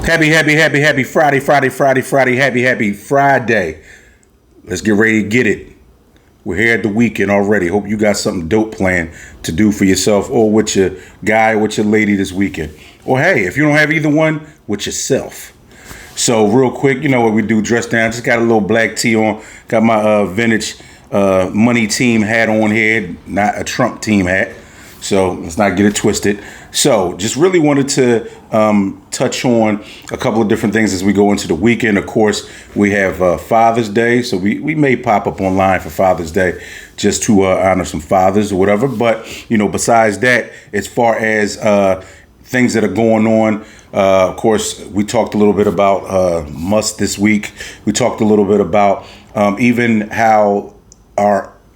Happy Friday. Happy Friday. Let's get ready to get it. We're here at the weekend already. Hope you got something dope planned to do for yourself or with your guy or with your lady this weekend. Or hey, if you don't have either one, with yourself. So real quick, you know what we do, dress down. Just got a little black tee on. Got my vintage money team hat on here, not a Trump team hat. So let's not get it twisted. So just really wanted to touch on a couple of different things as we go into the weekend. Of course, we have Father's Day. So we may pop up online for Father's Day just to honor some fathers or whatever. But, you know, besides that, as far as things that are going on, of course, we talked a little bit about Musk this week. We talked a little bit about even how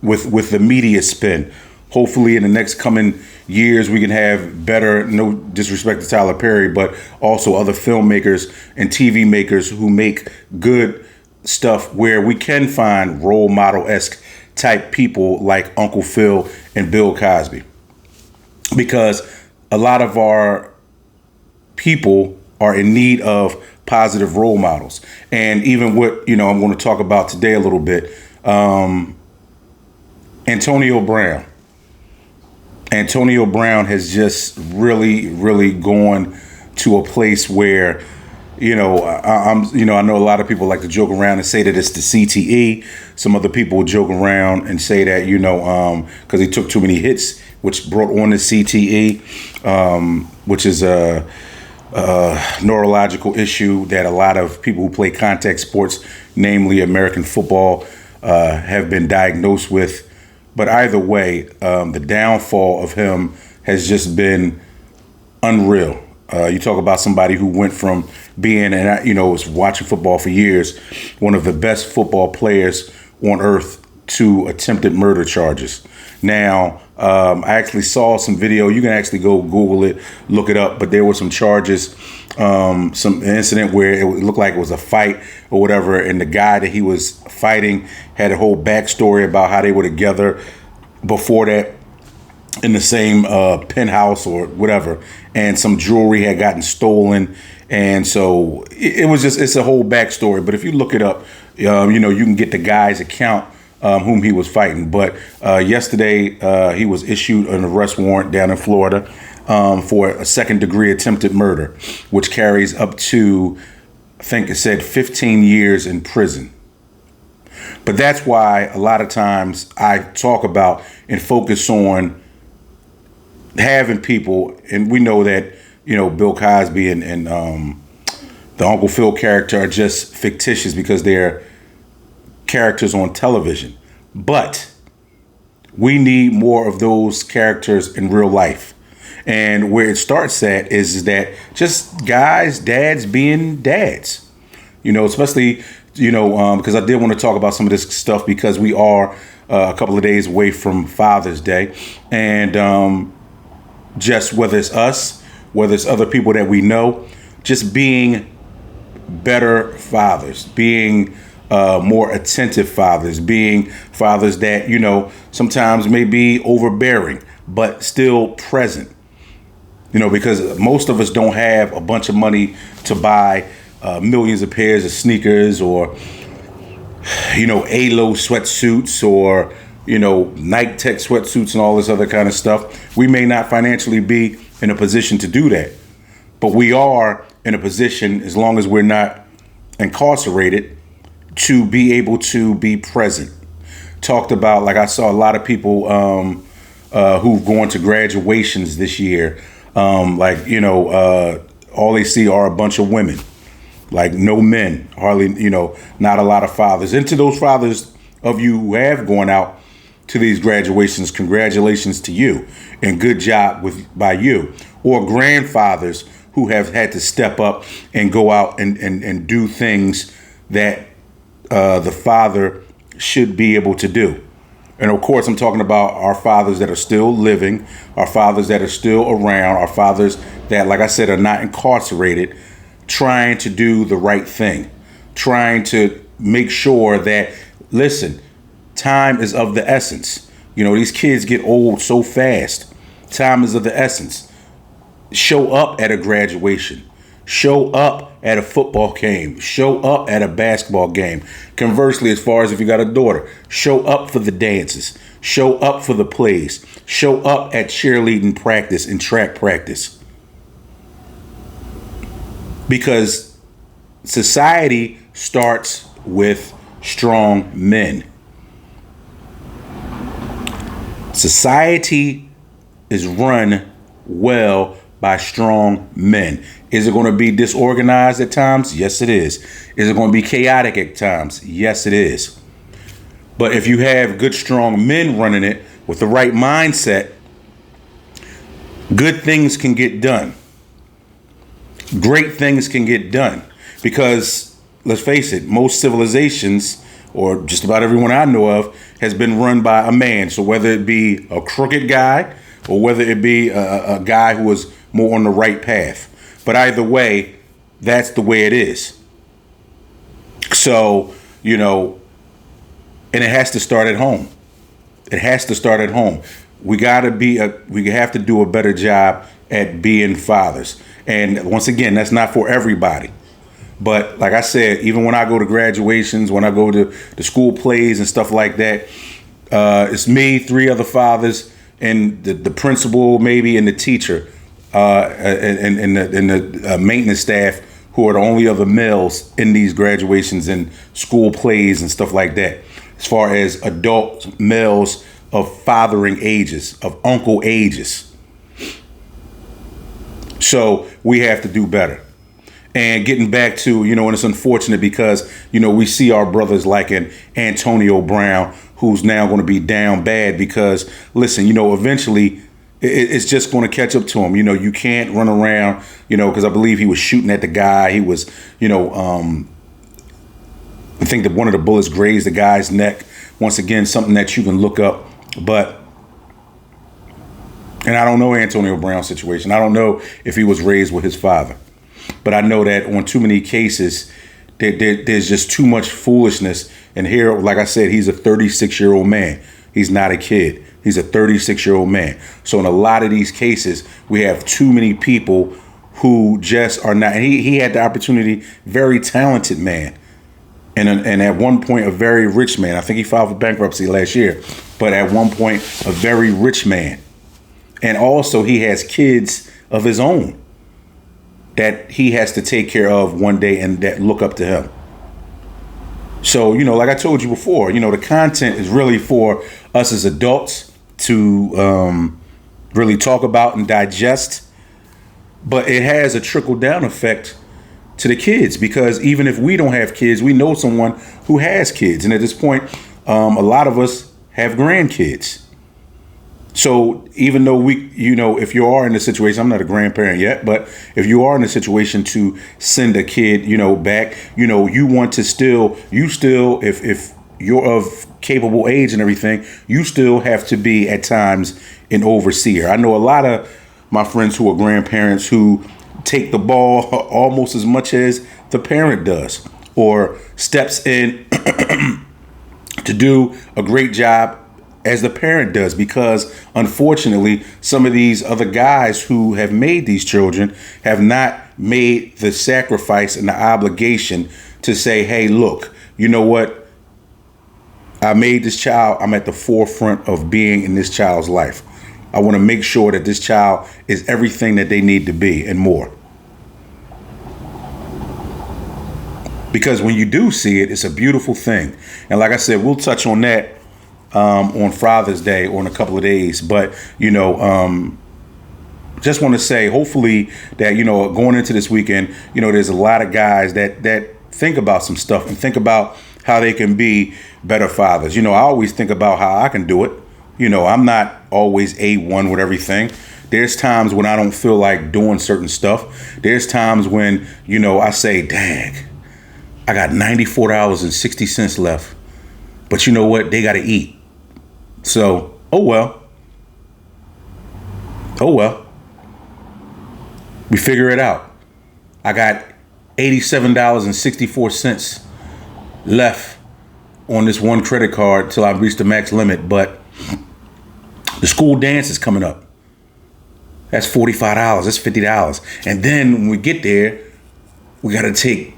with the media spin. Hopefully in the next coming years, we can have better, no disrespect to Tyler Perry, but also other filmmakers and TV makers who make good stuff where we can find role model-esque type people like Uncle Phil and Bill Cosby. Because a lot of our people are in need of positive role models. And even what, you know, I'm going to talk about today a little bit, Antonio Brown. Antonio Brown has just really gone to a place where, you know, I know a lot of people like to joke around and say that it's the CTE. Some other people joke around and say that, you know, because he took too many hits, which brought on the CTE, which is a neurological issue that a lot of people who play contact sports, namely American football, have been diagnosed with. But either way, the downfall of him has just been unreal. You talk about somebody who went from being, and I, you know, was watching football for years, one of the best football players on earth to attempted murder charges. Now, I actually saw some video. You can actually go Google it, look it up. But there were some charges, some incident where it looked like it was a fight or whatever. And the guy that he was fighting had a whole backstory about how they were together before that in the same penthouse or whatever. And some jewelry had gotten stolen. And so it's a whole backstory. But if you look it up, you know, you can get the guy's account whom he was fighting. But yesterday, he was issued an arrest warrant down in Florida for a second-degree attempted murder, which carries up to, I think it said, 15 years in prison. But that's why a lot of times I talk about and focus on having people, and we know that, you know, Bill Cosby and the Uncle Phil character are just fictitious because they're characters on television. But we need more of those characters in real life. And where it starts at is that just guys, dads being dads, you know, especially, you know, because I did want to talk about some of this stuff because we are a couple of days away from Father's Day. And just whether it's us, whether it's other people that we know, just being better fathers, being more attentive fathers, being fathers that, you know, sometimes may be overbearing, but still present. You know, because most of us don't have a bunch of money to buy millions of pairs of sneakers or, you know, A-Lo sweatsuits or, you know, Nike Tech sweatsuits and all this other kind of stuff. We may not financially be in a position to do that, but we are in a position, as long as we're not incarcerated, to be able to be present. Talked about, like I saw a lot of people who've gone to graduations this year. Like, you know, all they see are a bunch of women, like no men, hardly, you know, not a lot of fathers. And to those fathers of you who have gone out to these graduations, congratulations to you and good job by you. Or grandfathers who have had to step up and go out and do things that the father should be able to do. And of course, I'm talking about our fathers that are still living, our fathers that are still around, our fathers that, like I said, are not incarcerated, trying to do the right thing, trying to make sure that, listen, time is of the essence. You know, these kids get old so fast. Time is of the essence. Show up at a graduation. Show up at a football game. Show up at a basketball game. Conversely, as far as if you got a daughter, show up for the dances. Show up for the plays. Show up at cheerleading practice and track practice. Because society starts with strong men. Society is run well by strong men. Is it going to be disorganized at times? Yes, it is. Is it going to be chaotic at times? Yes, it is. But if you have good, strong men running it with the right mindset, good things can get done. Great things can get done. Because, let's face it, most civilizations, or just about everyone I know of, has been run by a man. So whether it be a crooked guy or whether it be a guy who was more on the right path. But either way, that's the way it is. So, and it has to start at home. It has to start at home. We have to do a better job at being fathers. And once again, that's not for everybody. But like I said, even when I go to graduations, when I go to the school plays and stuff like that, it's me, 3 other fathers, and the principal maybe, and the teacher, and the maintenance staff, who are the only other males in these graduations and school plays and stuff like that. As far as adult males of fathering ages, of uncle ages. So we have to do better. And getting back to, and it's unfortunate because, we see our brothers like an Antonio Brown, who's now going to be down bad because, listen, eventually it's just going to catch up to him. You can't run around, because I believe he was shooting at the guy. He was, I think that one of the bullets grazed the guy's neck. Once again, something that you can look up. And I don't know Antonio Brown's situation. I don't know if he was raised with his father. But I know that on too many cases, there's just too much foolishness. And here, like I said, he's a 36-year-old man. He's not a kid. He's a 36-year-old man. So in a lot of these cases, we have too many people who just are not. He had the opportunity, very talented man. And at one point, a very rich man. I think he filed for bankruptcy last year. But at one point, a very rich man. And also, he has kids of his own that he has to take care of one day and that look up to him. So, like I told you before, the content is really for us as adults to really talk about and digest. But it has a trickle-down effect to the kids, because even if we don't have kids, we know someone who has kids. And at this point, a lot of us have grandkids. So even though if you are in a situation, I'm not a grandparent yet, but if you are in a situation to send a kid, back, you want to if you're of capable age and everything, you still have to be at times an overseer. I know a lot of my friends who are grandparents who take the ball almost as much as the parent does, or steps in to do a great job as the parent does, because unfortunately, some of these other guys who have made these children have not made the sacrifice and the obligation to say, hey, look, you know what? I made this child. I'm at the forefront of being in this child's life. I want to make sure that this child is everything that they need to be and more. Because when you do see it, it's a beautiful thing. And like I said, we'll touch on that on Father's Day or in a couple of days. But, just want to say, hopefully that, going into this weekend, there's a lot of guys that think about some stuff and think about how they can be better fathers. I always think about how I can do it. I'm not always A1 with everything. There's times when I don't feel like doing certain stuff. There's times when, I say, dang, I got $94.60 left. But you know what? They got to eat. So, oh well. We figure it out. I got $87.64 left on this one credit card till I reach the max limit. But the school dance is coming up. That's $45. That's $50. And then when we get there, we got to take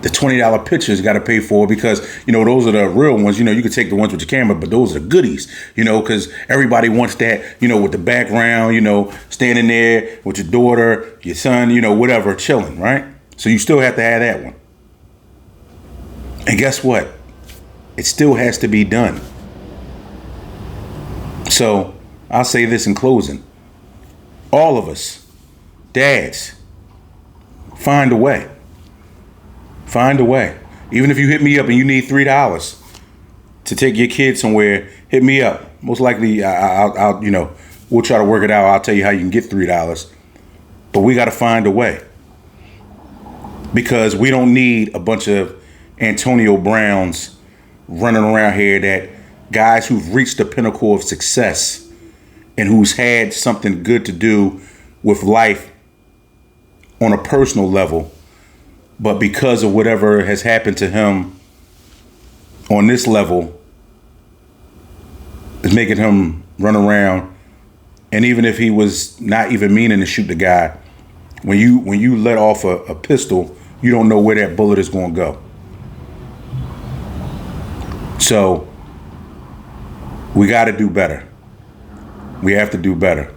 the $20 pictures, got to pay for, because, those are the real ones. You can take the ones with your camera, but those are goodies, because everybody wants that, with the background, standing there with your daughter, your son, whatever, chilling, right? So you still have to have that one. And guess what? It still has to be done. So I'll say this in closing. All of us, dads, find a way. Find a way. Even if you hit me up and you need $3 to take your kid somewhere, hit me up. Most likely, I'll we'll try to work it out. I'll tell you how you can get $3. But we got to find a way, because we don't need a bunch of Antonio Browns running around here, that guys who've reached the pinnacle of success and who's had something good to do with life on a personal level, but because of whatever has happened to him on this level, is making him run around. And even if he was not even meaning to shoot the guy, when you let off a pistol, you don't know where that bullet is going to go. So we got to do better. We have to do better,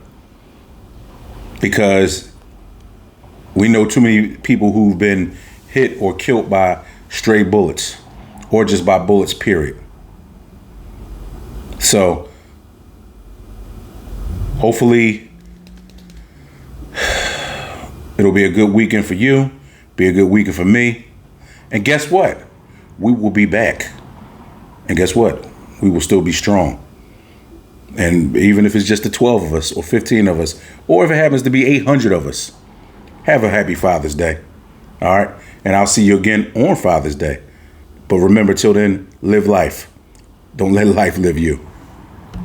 because we know too many people who've been hit or killed by stray bullets, or just by bullets, period. So hopefully it'll be a good weekend for you, be a good weekend for me. And guess what? We will be back. And guess what? We will still be strong. And even if it's just the 12 of us or 15 of us, or if it happens to be 800 of us, have a happy Father's Day. All right? And I'll see you again on Father's Day. But remember, till then, live life. Don't let life live you.